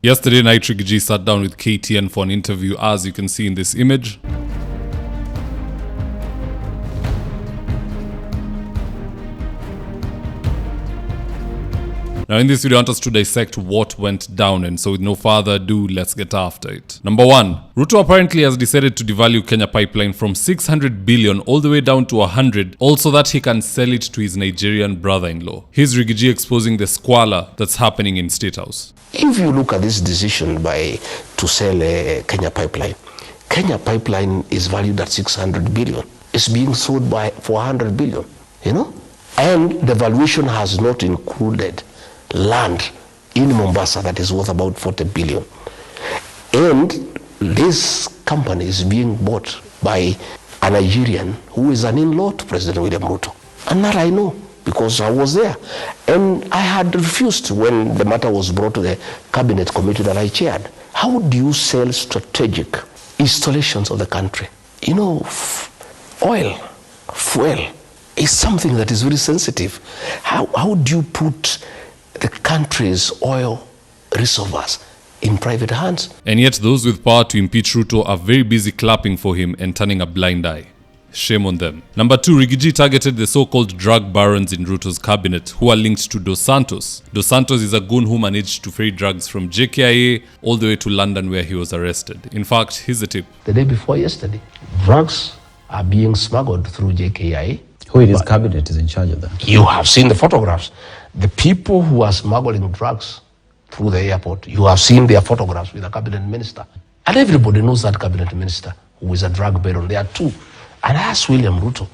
Yesterday night, Rigiji sat down with KTN for an interview, as you can see in this image. Now in this video, I want us to dissect what went down, and so with no further ado, let's get after it. Number 1. Ruto apparently has decided to devalue Kenya Pipeline from 600 billion all the way down to 100, also that he can sell it to his Nigerian brother-in-law. Here's Rigiji exposing the squalor that's happening in State House. If you look at this decision to sell Kenya Pipeline is valued at 600 billion. It's being sold for 100 billion, And the valuation has not included land in Mombasa that is worth about 40 billion. And this company is being bought by a Nigerian who is an in-law to President William Ruto. And that I know because I was there. And I had refused when the matter was brought to the cabinet committee that I chaired. How do you sell strategic installations of the country? Oil, fuel is something that is very sensitive. How do you put the country's oil reservoirs in private hands? And yet those with power to impeach Ruto are very busy clapping for him and turning a blind eye. Shame on them. Number 2, Rigiji targeted the so-called drug barons in Ruto's cabinet who are linked to Dos Santos. Dos Santos is a goon who managed to ferry drugs from JKIA all the way to London where he was arrested. In fact, here's the tip. The day before yesterday, drugs are being smuggled through JKIA. Who in his cabinet is in charge of that? You have seen the photographs. The people who are smuggling drugs through the airport, you have seen their photographs with the cabinet minister. And everybody knows that cabinet minister who is a drug baron. There are two. And I asked William Ruto.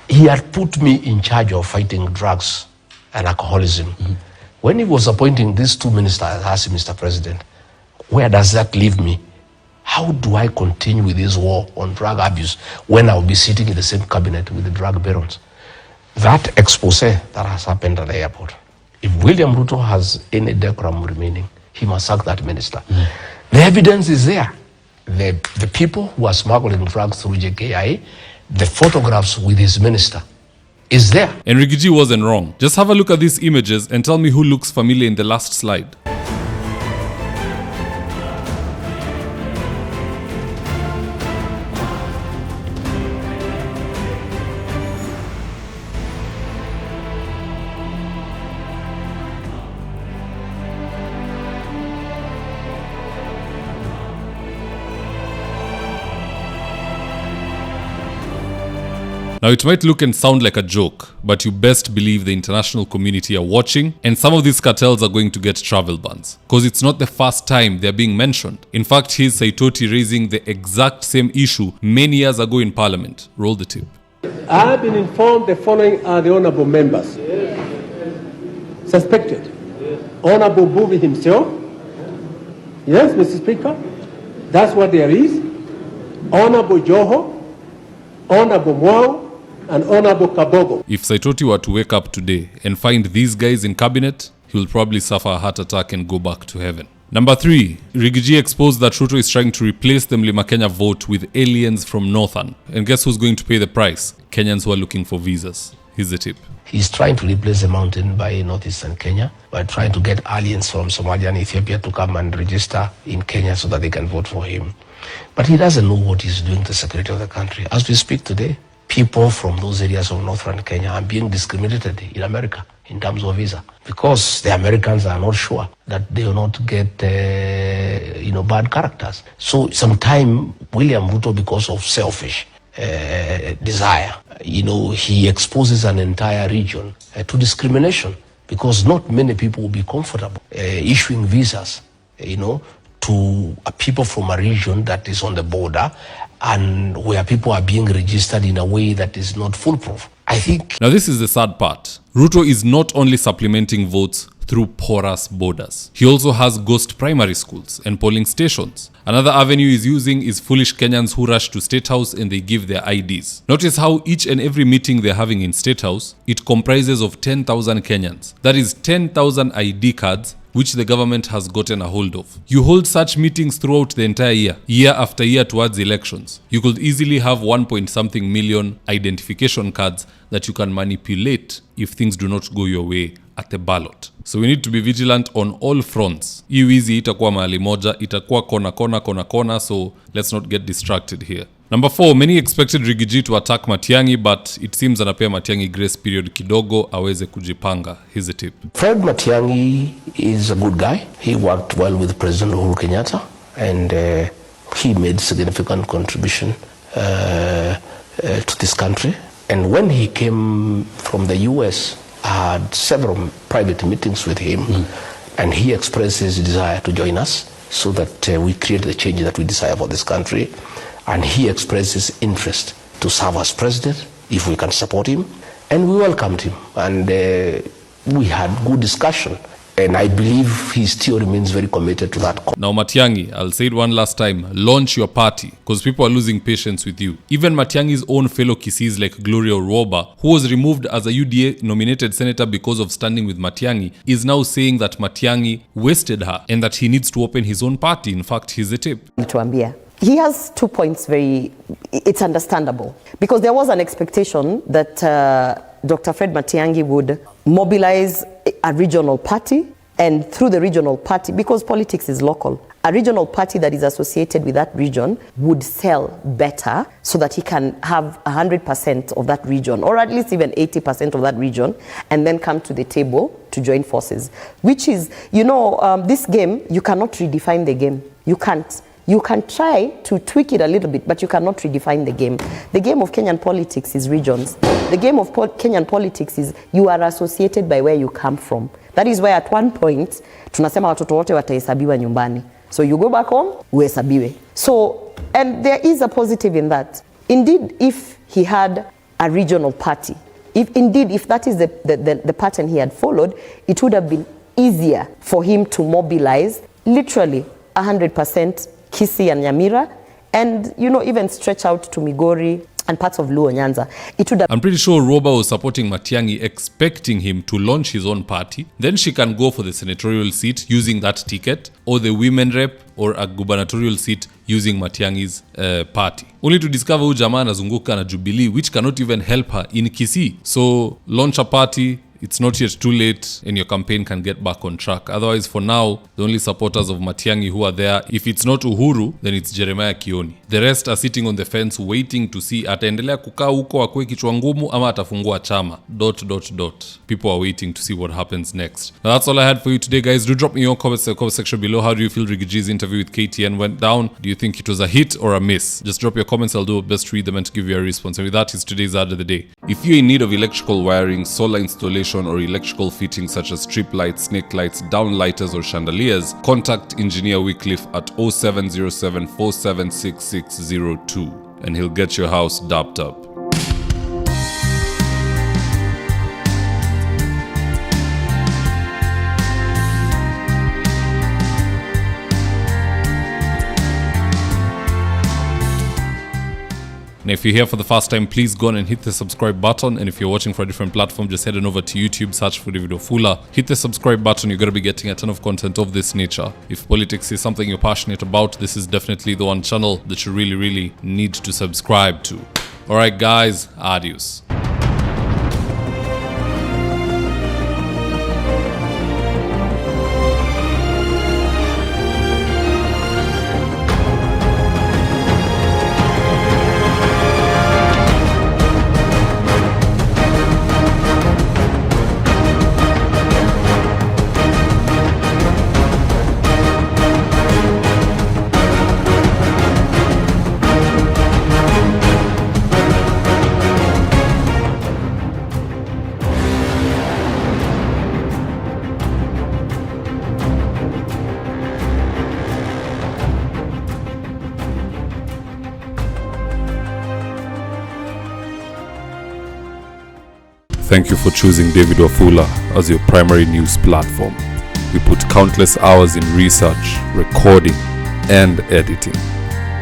He had put me in charge of fighting drugs and alcoholism. Mm-hmm. When he was appointing these two ministers, I asked him, Mr. President, where does that leave me? How do I continue with this war on drug abuse when I'll be sitting in the same cabinet with the drug barons? That expose that has happened at the airport. If William Ruto has any decorum remaining, he must sack that minister. Mm. The evidence is there. The people who are smuggling drugs through JKIA, the photographs with his minister is there. And Rigiji wasn't wrong. Just have a look at these images and tell me who looks familiar in the last slide. Now it might look and sound like a joke, but you best believe the international community are watching, and some of these cartels are going to get travel bans. Because it's not the first time they're being mentioned. In fact, here's Saitoti raising the exact same issue many years ago in Parliament. Roll the tape. I have been informed the following are the honorable members. Suspected. Honorable Buvi himself. Yes, Mr. Speaker. That's what there is. Honorable Joho. Honorable Mwao. And Honorable Kabogo. If Saitoti were to wake up today and find these guys in cabinet, he will probably suffer a heart attack and go back to heaven. Number 3, Rigiji exposed that Ruto is trying to replace the Mlima Kenya vote with aliens from Northern. And guess who's going to pay the price? Kenyans who are looking for visas. Here's the tip. He's trying to replace the mountain by northeastern Kenya by trying to get aliens from Somalia and Ethiopia to come and register in Kenya so that they can vote for him. But he doesn't know what he's doing to the security of the country. As we speak today, people from those areas of northern Kenya are being discriminated in America in terms of visa because the Americans are not sure that they will not get bad characters. So sometime William Ruto, because of selfish desire, he exposes an entire region to discrimination because not many people will be comfortable issuing visas, to people from a region that is on the border and where people are being registered in a way that is not foolproof. I think... Now this is the sad part. Ruto is not only supplementing votes through porous borders. He also has ghost primary schools and polling stations. Another avenue he's using is foolish Kenyans who rush to State House and they give their IDs. Notice how each and every meeting they're having in State House, it comprises of 10,000 Kenyans. That is 10,000 ID cards which the government has gotten a hold of. You hold such meetings throughout the entire year after year towards elections. You could easily have 1.something million identification cards that you can manipulate if things do not go your way at the ballot. So we need to be vigilant on all fronts. Hii wizi itakuwa mahali moja, itakuwa kona, so let's not get distracted here. Number 4, many expected Rigiji to attack Matiangi, but it seems anapea Matiangi grace period kidogo aweze kujipanga. Here's a tip. Fred Matiangi is a good guy. He worked well with President Uhuru Kenyatta, and he made significant contribution to this country. And when he came from the US, I had several private meetings with him, and he expressed his desire to join us so that we create the change that we desire for this country. And he expressed his interest to serve as president if we can support him, and we welcomed him, and we had good discussion, and I believe he still remains very committed to that. Now Matiangi, I'll say it one last time, launch your party, because people are losing patience with you. Even Matiangi's own fellow Kisis like Gloria Oroba, who was removed as a UDA nominated senator because of standing with Matiangi, is now saying that Matiangi wasted her and that he needs to open his own party. In fact, here's a tip. He has 2 points it's understandable, because there was an expectation that Dr. Fred Matiangi would mobilize a regional party, and through the regional party, because politics is local, a regional party that is associated with that region would sell better so that he can have 100% of that region, or at least even 80% of that region, and then come to the table to join forces. Which is, this game, you cannot redefine the game. You can't. You can try to tweak it a little bit, but you cannot redefine the game. The game of Kenyan politics is regions. The game of Kenyan politics is you are associated by where you come from. That is why at one point, tunasema watoto wote watahesabiwa nyumbani. So you go back home, uhesabiwe. So, and there is a positive in that. Indeed, if he had a regional party, if that is the pattern he had followed, it would have been easier for him to mobilize literally 100% Kisii and Nyamira, and even stretch out to Migori and parts of Luo Nyanza. I'm pretty sure Roba was supporting Matiangi, expecting him to launch his own party. Then she can go for the senatorial seat using that ticket, or the women rep, or a gubernatorial seat using Matiangi's party. Only to discover who jamaa anazunguka na Jubilee, which cannot even help her in Kisii. So launch a party. It's not yet too late, and your campaign can get back on track. Otherwise, for now, the only supporters of Matiangi who are there, if it's not Uhuru, then it's Jeremiah Kioni. The rest are sitting on the fence waiting to see ataendelea kukaa huko akue kichwa ngumu ama atafungua chama. ... People are waiting to see what happens next. Now that's all I had for you today, guys. Do drop me your comments in the comment section below. How do you feel Rigiji's interview with KTN went down? Do you think it was a hit or a miss? Just drop your comments. I'll do my best to read them and to give you a response. And with that is today's ad of the day. If you're in need of electrical wiring, solar installation, or electrical fittings such as strip lights, snake lights, downlighters, or chandeliers, contact Engineer Wycliffe at 0707 476602 and he'll get your house dapped up. And if you're here for the first time, please go on and hit the subscribe button. And if you're watching for a different platform, just head on over to YouTube, search for David Wafula. Hit the subscribe button. You're going to be getting a ton of content of this nature. If politics is something you're passionate about, this is definitely the one channel that you really, really need to subscribe to. All right, guys, adios. Thank you for choosing David Wafula as your primary news platform. We put countless hours in research, recording, and editing.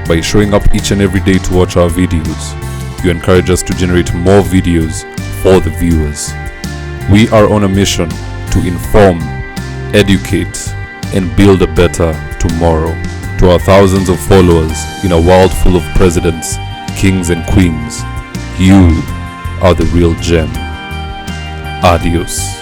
By showing up each and every day to watch our videos, you encourage us to generate more videos for the viewers. We are on a mission to inform, educate, and build a better tomorrow. To our thousands of followers in a world full of presidents, kings, and queens, you are the real gem. Adios.